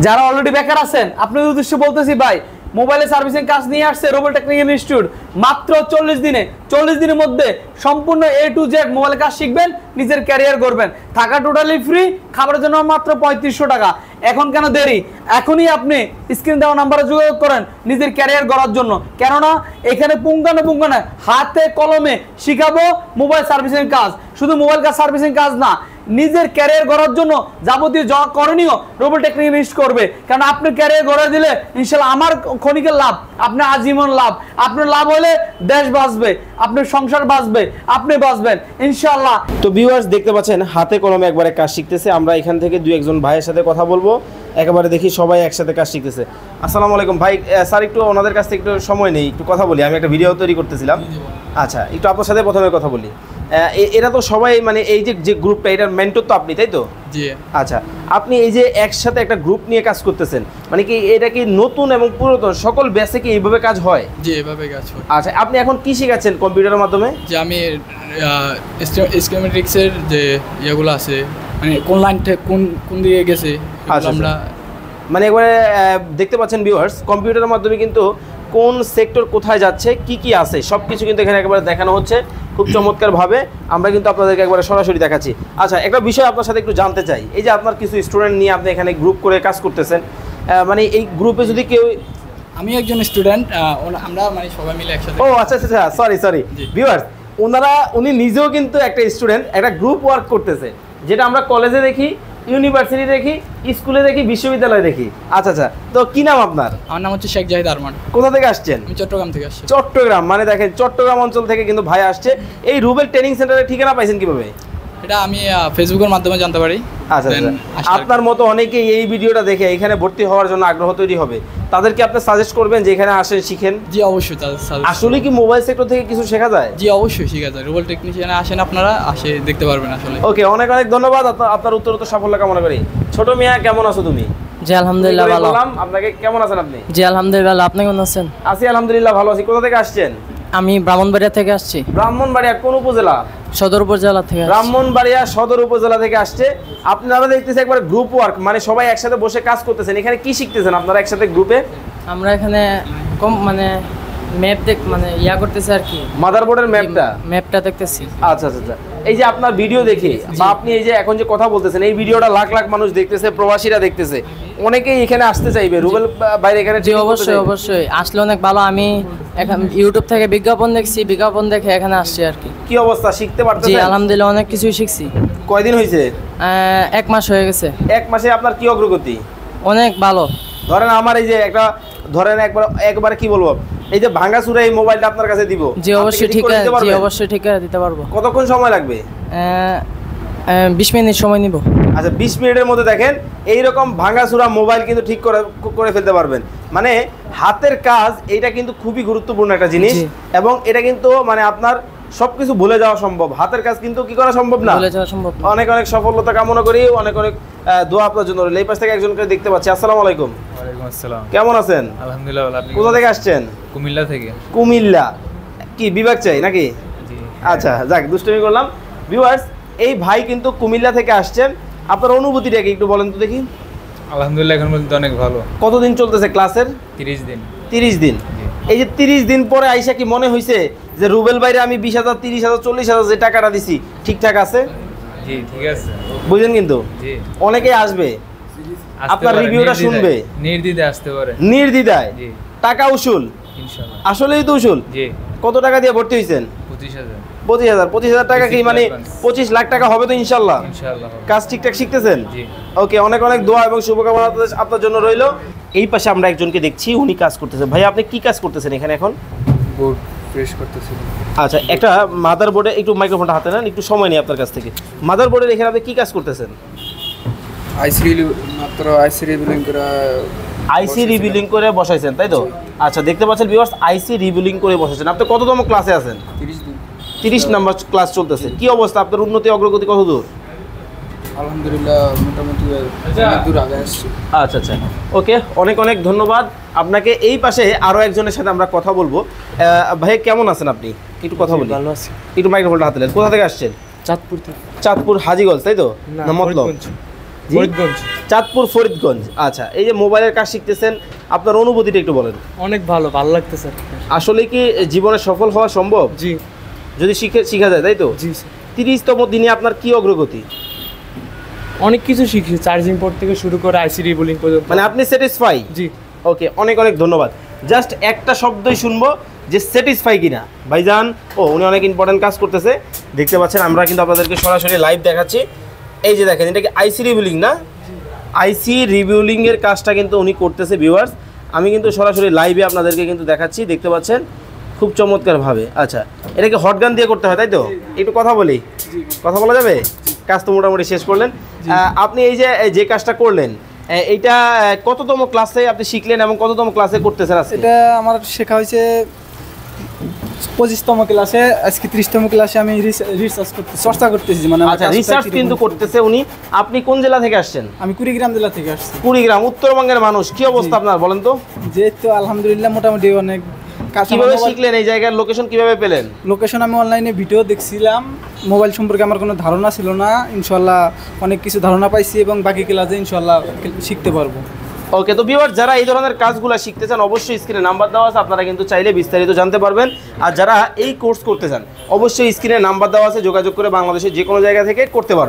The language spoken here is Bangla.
যারা অলরেডি বেকার আছেন আপনাদের উদ্দেশ্যে বলতেছি ভাই, মোবাইলে সার্ভিসিং কাজ নিয়ে আসছে রোবল টেকনিক্যাল ইনস্টিটিউট। মাত্র 40 দিনের মধ্যে সম্পূর্ণ A to Z মোবাইল কাজ শিখবেন, নিজের ক্যারিয়ার করবেন। থাকা টোটালি ফ্রি, খাবারের জন্য মাত্র 3500 টাকা। এখন কেন দেরি? এখনই আপনি স্ক্রিন দেওয়া নাম্বারে যোগাযোগ করেন নিজের ক্যারিয়ার গড়ার জন্য। কেননা এখানে পুঙ্খানুপুঙ্খানে হাতে কলমে শিখাবো মোবাইল সার্ভিসিং কাজ। শুধু মোবাইল কাজ সার্ভিসিং কাজ না, নিজের ক্যারিয়ার গড়ার জন্য যাবতীয় যা করণীয় রোবল টেকনিক্যাল ইনস্টিটিউট করবে। কারণ আপনি ক্যারিয়ার গড়ে দিলে ইনশাআল্লাহ আমার ক্ষণিকের লাভ, আপনার আজীবন লাভ। আপনার লাভ হলে দেশ বাঁচবে, আপনার সংসার বাঁচবে, আপনি বাঁচবেন ইনশাআল্লাহ। তো ভিউয়ার্স দেখতে পাচ্ছেন হাতে কলমে একবারে কাজ শিখতেছে। আমরা এখান থেকে দুই একজন ভাইয়ের সাথে কথা বলবো, একেবারে দেখি সবাই একসাথে কাজ শিখতেছে। আসসালামু আলাইকুম ভাই। স্যার একটু ওনাদের কাছ থেকে একটু সময় নেই, একটু কথা বলি। আমি একটা ভিডিও তৈরি করতেছিলাম। আচ্ছা, একটু আপনার সাথে প্রথমে কথা বলি। এরা তো সবাই মানে এই যে গ্রুপটা, এটার মেন্টর তো আপনি, তাই তো? জি। আচ্ছা, আপনি এই যে একসাথে একটা গ্রুপ নিয়ে কাজ করতেছেন, মানে কি এটা কি নতুন এবং পুরাতন সকল ব্যাচে কি এইভাবে কাজ হয়? জি, এভাবে কাজ হয়। আচ্ছা, আপনি এখন কি শেখাচ্ছেন কম্পিউটারের মাধ্যমে? যে আমি স্কিমেটিক্সের যে ইয়েগুলো আছে, মানে কোন লাইনটা কোন দিকে গেছে আমরা মানে একবারে দেখতে পাচ্ছেন ভিউয়ার্স, কম্পিউটারের মাধ্যমে কিন্তু কোন সেক্টর কোথায় যাচ্ছে, কি কি আছে সব কিছু কিন্তু এখানে একবারে দেখানো হচ্ছে খুব চমৎকারভাবে। আমরা কিন্তু আপনাদেরকে একবারে সরাসরি দেখাচ্ছি। আচ্ছা, একটা বিষয় আপনার সাথে একটু জানতে চাই। এই যে আপনার কিছু স্টুডেন্ট নিয়ে আপনি এখানে গ্রুপ করে কাজ করতেছেন, মানে এই গ্রুপে যদি কেউ, আমি একজন স্টুডেন্ট, আমরা মানে সবাই মিলে একসাথে। ও আচ্ছা আচ্ছা, সরি ভিউয়ার্স, উনি নিজেও কিন্তু একটা স্টুডেন্ট, একটা গ্রুপ ওয়ার্ক করতেছে, যেটা আমরা কলেজে দেখি, ইউনিভার্সিটি দেখি, স্কুলে দেখি, বিশ্ববিদ্যালয়ে দেখি। আচ্ছা আচ্ছা, তো কি নাম আপনার? আমার নাম হচ্ছে শেখ জাহিদ আরমান। কোথা থেকে আসছেন? আমি চট্টগ্রাম থেকে আসছি। চট্টগ্রাম, মানে দেখেন চট্টগ্রাম অঞ্চল থেকে কিন্তু ভাই আসছে। এই রুবেল ট্রেনিং সেন্টারের ঠিকানা পাইছেন কিভাবে? এটা আমি ফেসবুকের মাধ্যমে জানতে পারি। আচ্ছা আচ্ছা, আপনার মতো অনেকেই এই ভিডিওটা দেখে এখানে ভর্তি হওয়ার জন্য আগ্রহ তৈরি হবে, তাদেরকে আপনি সাজেস্ট করবেন যে এখানে আসেন, শিখেন? জি অবশ্যই। আসলে কি মোবাইল সেক্টর থেকে কিছু শেখা যায়? জি অবশ্যই শেখা যায়। রোবল টেকনিশিয়ানে আসেন, আপনারা আসে দেখতে পারবেন আসলে। ওকে, অনেক অনেক ধন্যবাদ। আপনার উত্তরোত্তর সাফল্য কামনা করি। ছোট মিয়া, কেমন আছো তুমি? জি আলহামদুলিল্লাহ ভালো। আপনাকে কেমন আছেন আপনি? জি আলহামদুলিল্লাহ, আপনি কেমন আছেন? আছি আলহামদুলিল্লাহ, ভালো আছি। কোথা থেকে আসছেন? আমি ব্রাহ্মণবাড়িয়া থেকে আসছি। ব্রাহ্মণবাড়িয়া কোন উপজেলা? সদর উপজেলা থেকে। ব্রাহ্মণবাড়িয়া সদর উপজেলা থেকে আসছে। আপনারা দেখতেছেন একবার গ্রুপ ওয়ার্ক, মানে সবাই একসাথে বসে কাজ করতেছেন। এখানে কি শিখতেছেন আপনারা একসাথে গ্রুপে? আমরা এখানে মানে ম্যাপ মানে করতেছি আর কি, মাদারবোর্ডের ম্যাপটা দেখতেছি। আচ্ছা আচ্ছা, এই যে আপনার ভিডিও দেখে বা আপনি এই যে এখন যে কথা বলতেছেন, এই ভিডিওটা লাখ লাখ মানুষ দেখতেছে, প্রবাসীরা দেখতেছে, অনেকেই এখানে আসতে চাইবে রুবেল বাইরে এখানে। জি অবশ্যই অবশ্যই, আসলে অনেক ভালো। আমি এখন ইউটিউব থেকে বিজ্ঞাপন দেখছি, বিজ্ঞাপন দেখে এখানে আসছি আর কি। কি অবস্থা, শিখতে পারতেছেন? জি আলহামদুলিল্লাহ, অনেক কিছুই শিখছি। কয়দিন হয়েছে? 1 মাস হয়ে গেছে। 1 মাসে আপনার কি অগ্রগতি? অনেক ভালো। ধরেন আমার এই যে একটা একবার কি বলবো, এই যে ভাঙাচুরা এই মোবাইলটা আপনার কাছে দিব। জি অবশ্যই ঠিক আছে, জি অবশ্যই ঠিক করে দিতে পারবো। কতক্ষণ সময় লাগবে? 20 মিনিট সময় নিব। আচ্ছা, 20 মিনিটের মধ্যে দেখেন এইরকম ভাঙাচুরা মোবাইল কিন্তু ঠিক করে ফেলতে পারবেন। মানে হাতের কাজ এইটা কিন্তু খুবই গুরুত্বপূর্ণ একটা জিনিস, এবং এটা কিন্তু মানে আপনার সবকিছু ভুলে যাওয়া সম্ভব, হাতের কাজ কিন্তু কি করা সম্ভব না, ভুলে যাওয়া সম্ভব। অনেক অনেক সফলতা কামনা করি, অনেক অনেক দোয়া আপনার জন্য রইল। এই পাশ থেকে একজনকে দেখতে পাচ্ছি। আসসালামু আলাইকুম। ওয়ালাইকুম আসসালাম। কেমন আছেন? আলহামদুলিল্লাহ ভালো। আপনি কোথা থেকে আসছেন? কুমিল্লা থেকে। কুমিল্লা কি বিভাগ চাই নাকি? জি। আচ্ছা, যাক, দুষ্টুমি করলাম। ভিউয়ার্স, এই ভাই কিন্তু কুমিল্লা থেকে আসছেন। আপনার অনুভূতিটা কি একটু বলেন তো দেখি। আলহামদুলিল্লাহ এখন পর্যন্ত অনেক ভালো। কতদিন চলতেছে ক্লাসের? 30 দিন। 30 দিন। এই যে 30 দিন পরে আইসা কি মনে হয়েছে যে রুবেল বাইরে আমি 20,000, 30,000, 40,000 যে টাকাটা দিছি ঠিকঠাক আছে? জি ঠিক আছে। বুঝেন কিন্তু জি, অনেকেই আসবে, আপনার রিভিউটা শুনবে, নির্দ্বিধায় আসতে পারে। নির্দ্বিধায়। জি। টাকা উসুল? ইনশাআল্লাহ। আসলেই তো উসুল। জি। কত টাকা দিয়ে ভর্তি হয়েছেন? 25,000। 25,000 টাকা কি মানে 25 লাখ টাকা হবে তো ইনশাআল্লাহ? ইনশাআল্লাহ। কাজ ঠিকঠাক শিখতেছেন? জি। ওকে, অনেক অনেক দোয়া এবং শুভকামনা আপনার জন্য রইল। এই পাশে আমরা একজনকে দেখছি, উনি কাজ করতেছেন। ভাই আপনি কি কাজ করতেছেন এখানে এখন? বোর্ড প্রেস করতেছি। আচ্ছা, একটা মাদার বোর্ডে, একটু মাইক্রোফোনটা হাতে নেন, একটু সময় নিই আপনার কাছ থেকে। মাদার বোর্ডের এখানে আপনি কি কাজ করতেছেন? আইসি রিবিলিং করে আইসি রিবিলিং করে বসাইছেন, তাই তো? আচ্ছা, দেখতে পাচ্ছেন ভিউয়ার্স, আইসি রিবিলিং করে বসাইছেন। আপনি কততম ক্লাসে আছেন? 30 দিন। 30 নম্বর ক্লাস চলতেছে। কি অবস্থা, আপনার উন্নতি অগ্রগতি কত দূর? আলহামদুলিল্লাহ মোটামুটি দূর আগে আসছি। আচ্ছা আচ্ছা, ওকে, অনেক অনেক ধন্যবাদ আপনাকে। এই পাশে আরও একজনের সাথে আমরা কথা বলবো। ভাই কেমন আছেন আপনি? একটু কথা বলি। ভালো আছি। একটু মাইক্রোফোনটা হাতে নেন। কোথা থেকে আসছেন? চাঁদপুর থেকে। চাঁদপুর হাজীগঞ্জ, তাই তো? না মতলব? জি? ফরিদগঞ্জ। চাঁদপুর ফরিদগঞ্জ। আচ্ছা, এই যে মোবাইলের কাজ শিখতেছেন, আপনার অনুভূতিটা একটু বলেন। অনেক ভালো লাগতেছে আর কি। আসলে কি জীবনে সফল হওয়া সম্ভব জি যদি শিখা যায়, তাই তো? জি স্যার। 30তম দিনে আপনার কি অগ্রগতি? অনেক কিছু শিখছি, চার্জিং পোর্ট থেকে শুরু করে আইসি রিবুলিং পর্যন্ত। মানে আপনি স্যাটিসফাই? জি। ওকে, অনেক অনেক ধন্যবাদ। জাস্ট একটা শব্দই শুনবো যে স্যাটিসফাই কিনা। ভাইজান উনি অনেক ইম্পর্টেন্ট কাজ করতেছে, দেখতে পাচ্ছেন। আমরা কিন্তু আপনাদেরকে সরাসরি লাইভ দেখাচ্ছি। এই যে দেখেন, এটা কি আইসি রিবিউলিং না? আইসি রিবিউলিং এর কাজটা কিন্তু উনি করতেছে ভিউয়ার্স। আমি কিন্তু সরাসরি লাইভে আপনাদেরকে কিন্তু দেখাচ্ছি, দেখতে পাচ্ছেন খুব চমৎকারভাবে। আচ্ছা, এটাকে হটগান দিয়ে করতে হয়, তাই তো? একটু কথা বলি, কথা বলা যাবে? কাজ তো মোটামুটি শেষ করলেন আপনি। এই যে কাজটা করলেন, এইটা কততম ক্লাসে আপনি শিখলেন এবং কততম ক্লাসে করতেছেন আজকে? এটা আমার শেখা হয়েছে 25তম ক্লাসে, আজকে 30তম ক্লাসে আমি রিসার্চ চর্চা করতেছি। মানে আচ্ছা, রিসার্চ কিন্তু করতেছে উনি। আপনি কোন জেলা থেকে আসছেন? আমি কুড়িগ্রাম জেলা থেকে আসছি। কুড়িগ্রাম, উত্তরবঙ্গের মানুষ। কি অবস্থা আপনার বলেন তো? যে তো আলহামদুলিল্লাহ মোটামুটি অনেক কাজ। কিভাবে শিখলেন? এই জায়গার লোকেশন কিভাবে পেলেন? লোকেশন আমি অনলাইনে ভিডিও দেখছিলাম। মোবাইল সম্পর্কে আমার কোনো ধারণা ছিল না, ইনশাল্লাহ অনেক কিছু ধারণা পাইছি এবং বাকি ক্লাসে ইনশাল্লাহ শিখতে পারবো। ওকে, তো ভিউয়ার যারা এই ধরনের কাজগুলো শিখতে চান, অবশ্যই স্ক্রিনে নাম্বার দেওয়া আছে, আপনারা কিন্তু চাইলে বিস্তারিত জানতে পারবেন। আর যারা এই কোর্স করতে চান, অবশ্যই স্ক্রিনে নাম্বার দেওয়া আছে, যোগাযোগ করে বাংলাদেশের যে কোনো জায়গা থেকে করতে পারবেন।